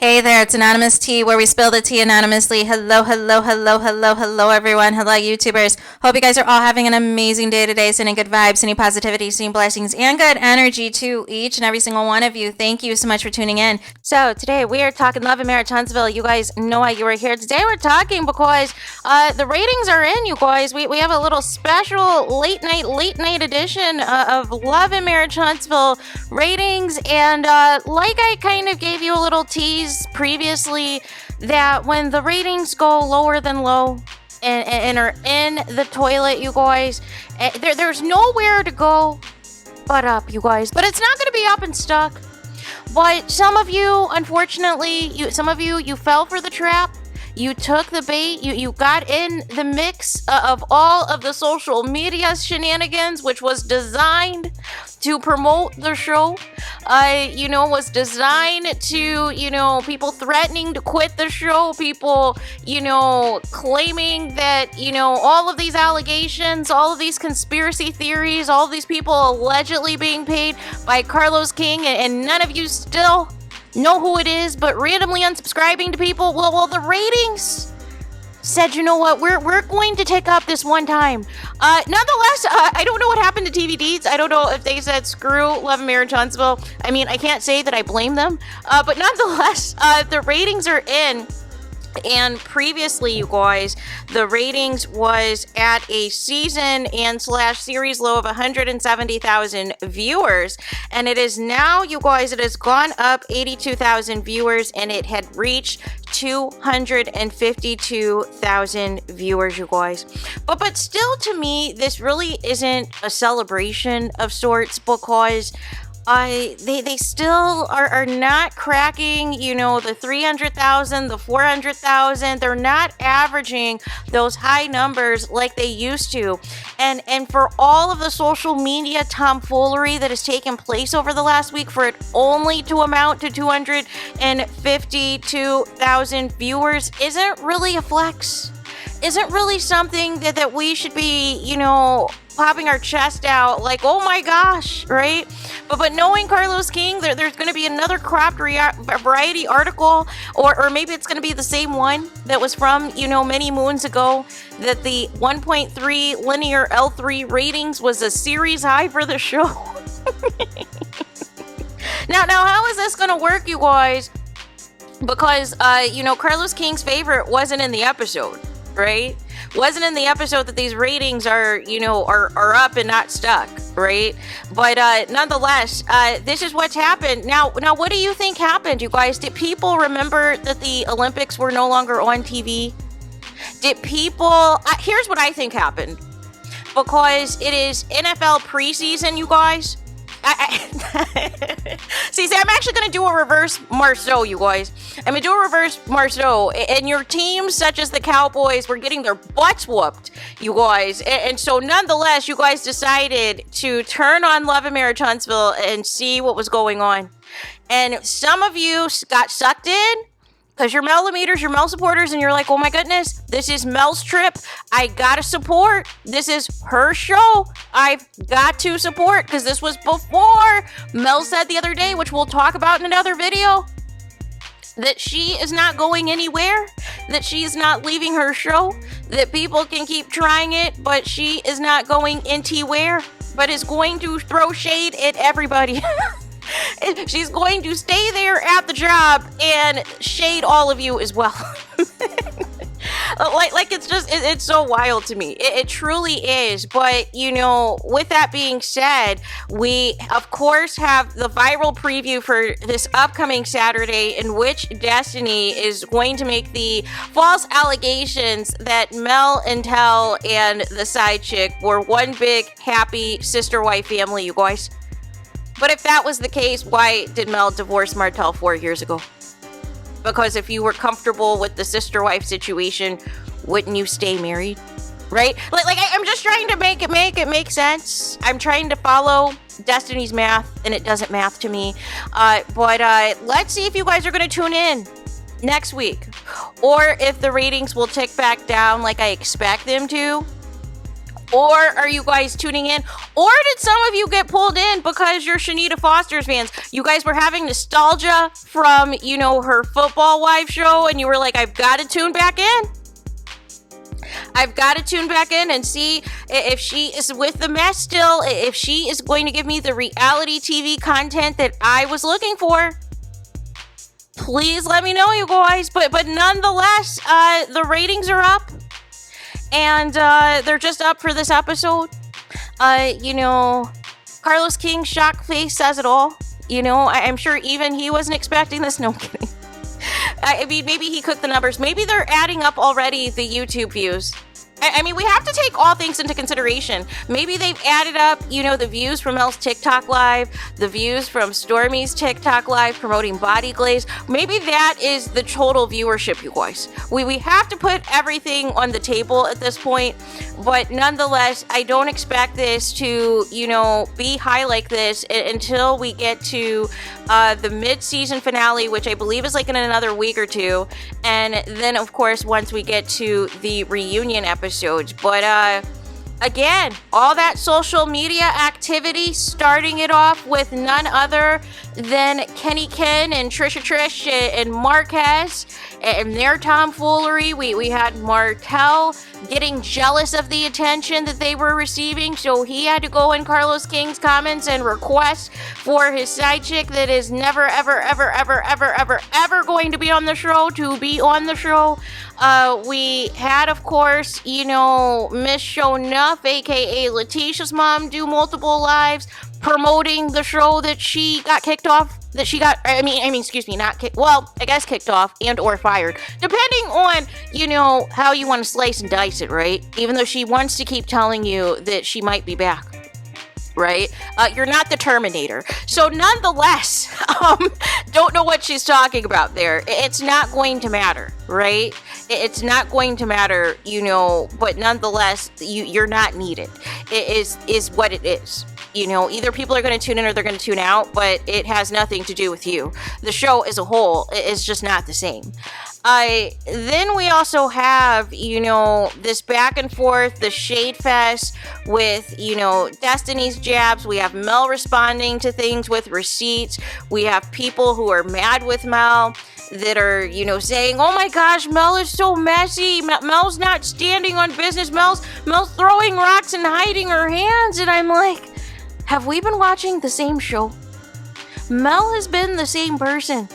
Hey there, it's Anonymous Tea, where we spill the tea anonymously. Hello, hello, hello, hello, hello, everyone. Hello, YouTubers. Hope you guys are all having an amazing day today, sending good vibes, sending positivity, sending blessings, and good energy to each and every single one of you. Thank you so much for tuning in. So today we are talking Love in Marriage Huntsville. You guys know why you were here. Today we're talking because the ratings are in, you guys. We have a little special late night edition of Love in Marriage Huntsville ratings. And like I kind of gave you a little tease previously, that when the ratings go lower than low and are in the toilet, you guys, there's nowhere to go but up, you guys. But it's not going to be up and stuck. But some of you, unfortunately, you fell for the trap. You took the bait. You got in the mix of all of the social media shenanigans, which was designed to promote the show. Was designed to, people threatening to quit the show, people, claiming that, all of these allegations, all of these conspiracy theories, all of these people allegedly being paid by Carlos King, and none of you still know who it is, but randomly unsubscribing to people. Well, the ratings said, you know what, we're going to take up this one time. Nonetheless, I don't know what happened to TV Deeds. I don't know if they said screw Love and Marriage Huntsville. I mean, I can't say that I blame them, but nonetheless, the ratings are in. And previously, you guys, the ratings was at a season and / series low of 170,000 viewers. And it is now, you guys, it has gone up 82,000 viewers, and it had reached 252,000 viewers, you guys. But still, to me, this really isn't a celebration of sorts, because they still are not cracking, the 300,000, the 400,000. They're not averaging those high numbers like they used to. And for all of the social media tomfoolery that has taken place over the last week, for it only to amount to 252,000 viewers isn't really a flex. Isn't really something that we should be, popping our chest out like, oh my gosh, right? But knowing Carlos King, there's going to be another cropped variety article, or maybe it's going to be the same one that was from, many moons ago, that the 1.3 linear L3 ratings was a series high for the show. Now, how is this going to work, you guys? Because, Carlos King's favorite wasn't in the episode, right? Wasn't in the episode that these ratings are up and not stuck, right? But nonetheless, this is what's happened. Now, what do you think happened, you guys? Did people remember that the Olympics were no longer on TV? Did people... here's what I think happened. Because it is NFL preseason, you guys. See, I'm actually going to do a reverse Marceau, you guys. I'm going to do a reverse Marceau. And your teams, such as the Cowboys, were getting their butts whooped, you guys. And so, nonetheless, you guys decided to turn on Love and Marriage Huntsville and see what was going on. And some of you got sucked in, because you're Mel leaders, you're Mel supporters, and you're like, oh my goodness, this is Mel's trip. I gotta support. This is her show. I've got to support, because this was before Mel said the other day, which we'll talk about in another video, that she is not going anywhere, that she is not leaving her show, that people can keep trying it, but she is not going anywhere, but is going to throw shade at everybody. She's going to stay there at the job and shade all of you as well. like it's so wild to me. It truly is. But, with that being said, we, of course, have the viral preview for this upcoming Saturday, in which Destiny is going to make the false allegations that Mel and Tel and the side chick were one big, happy sister-wife family, you guys. But if that was the case, why did Mel divorce Martel 4 years ago? Because if you were comfortable with the sister-wife situation, wouldn't you stay married? Right? I'm just trying to make it make sense. I'm trying to follow Destiny's math, and it doesn't math to me. But let's see if you guys are going to tune in next week. Or if the ratings will tick back down like I expect them to. Or are you guys tuning in? Or did some of you get pulled in because you're Chanita Foster's fans? You guys were having nostalgia from, you know, her Football Wife show, and you were like, I've got to tune back in. I've got to tune back in and see if she is with the mess still, if she is going to give me the reality TV content that I was looking for. Please let me know, you guys. But nonetheless, the ratings are up. And they're just up for this episode. You know, Carlos King's shock face says it all. You know, I'm sure even he wasn't expecting this. No, I'm kidding. I mean, maybe he cooked the numbers. Maybe they're adding up already the YouTube views. I mean, we have to take all things into consideration. Maybe they've added up, you know, the views from Mel's TikTok Live, the views from Stormy's TikTok Live promoting Body Glaze. Maybe that is the total viewership, you guys. We have to put everything on the table at this point. But nonetheless, I don't expect this to, you know, be high like this until we get to the mid-season finale, which I believe is like in another week or two. And then, of course, once we get to the reunion episodes. But again, all that social media activity, starting it off with none other than Kenny Ken and Trisha Trish and Marquez and their tomfoolery. We had Martel getting jealous of the attention that they were receiving, so he had to go in Carlos King's comments and request for his side chick that is never, ever, ever, ever, ever, ever, ever going to be on the show to be on the show. We had, of course, you know, Miss Show Nuff, aka Letitia's mom, do multiple lives promoting the show that she got kicked off. That she got, not kicked, well, I guess kicked off and or fired, depending on, you know, how you want to slice and dice it, right? Even though she wants to keep telling you that she might be back. Right? You're not the Terminator. So nonetheless, don't know what she's talking about there. It's not going to matter, right? It's not going to matter, you know, but nonetheless, you're not needed. It is what it is. You know, either people are going to tune in or they're going to tune out, but it has nothing to do with you. The show as a whole is just not the same. Then we also have, you know, this back and forth, the shade fest with, you know, Destiny's jabs. We have Mel responding to things with receipts. We have people who are mad with Mel that are, you know, saying, oh my gosh, Mel is so messy. Mel's not standing on business. Mel's throwing rocks and hiding her hands. And I'm like, have we been watching the same show? Mel has been the same person.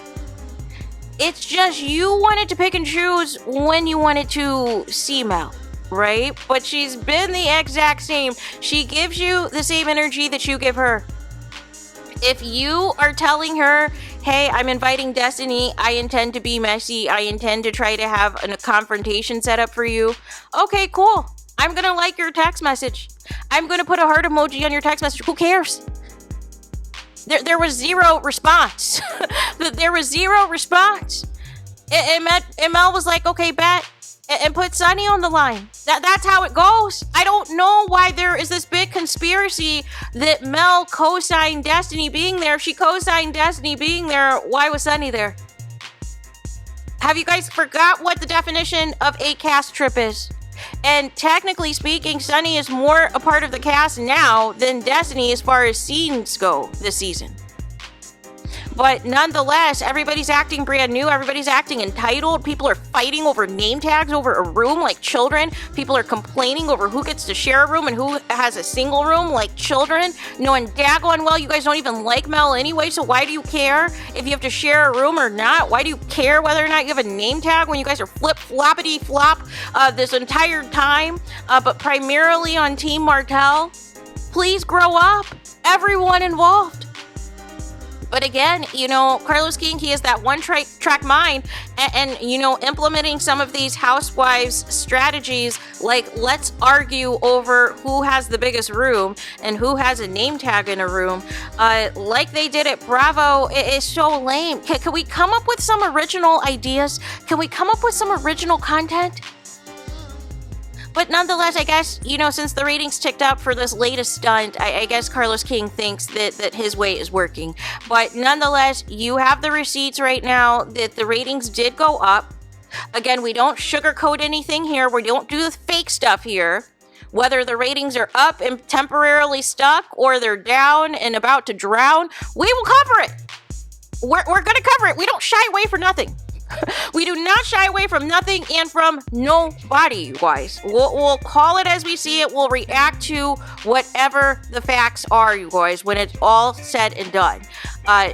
It's just you wanted to pick and choose when you wanted to see Mel, right? But she's been the exact same. She gives you the same energy that you give her. If you are telling her, hey, I'm inviting Destiny, I intend to be messy, I intend to try to have a confrontation set up for you, okay, cool. I'm gonna like your text message. I'm gonna put a heart emoji on your text message. Who cares? There was zero response. There was zero response. And Mel was like, okay, bet. And put Sunny on the line. That's how it goes. I don't know why there is this big conspiracy that Mel co-signed Destiny being there. If she co-signed Destiny being there, why was Sunny there? Have you guys forgot what the definition of a cast trip is? And technically speaking, Sunny is more a part of the cast now than Destiny as far as scenes go this season. But nonetheless, everybody's acting brand new. Everybody's acting entitled. People are fighting over name tags over a room like children. People are complaining over who gets to share a room and who has a single room like children. Knowing daggone well you guys don't even like Mel anyway, so why do you care if you have to share a room or not? Why do you care whether or not you have a name tag when you guys are flip-floppity-flop this entire time? But primarily on Team Martell. Please grow up. Everyone involved. But again, you know, Carlos King, he has that one track mind and, you know, implementing some of these housewives strategies, like let's argue over who has the biggest room and who has a name tag in a room, like they did at Bravo. It is so lame. Can we come up with some original ideas? Can we come up with some original content? But nonetheless, I guess, you know, since the ratings ticked up for this latest stunt, I guess Carlos King thinks that his way is working. But nonetheless, you have the receipts right now that the ratings did go up. Again, we don't sugarcoat anything here. We don't do the fake stuff here. Whether the ratings are up and temporarily stuck or they're down and about to drown, we will cover it. We're going to cover it. We don't shy away from nothing. We do not shy away from nothing and from nobody, you guys. We'll call it as we see it. We'll react to whatever the facts are, you guys, when it's all said and done.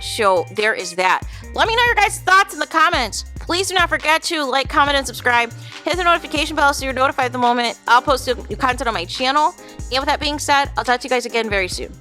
So there is that. Let me know your guys' thoughts in the comments. Please do not forget to like, comment, and subscribe. Hit the notification bell so you're notified the moment I'll post new content on my channel. And with that being said, I'll talk to you guys again very soon.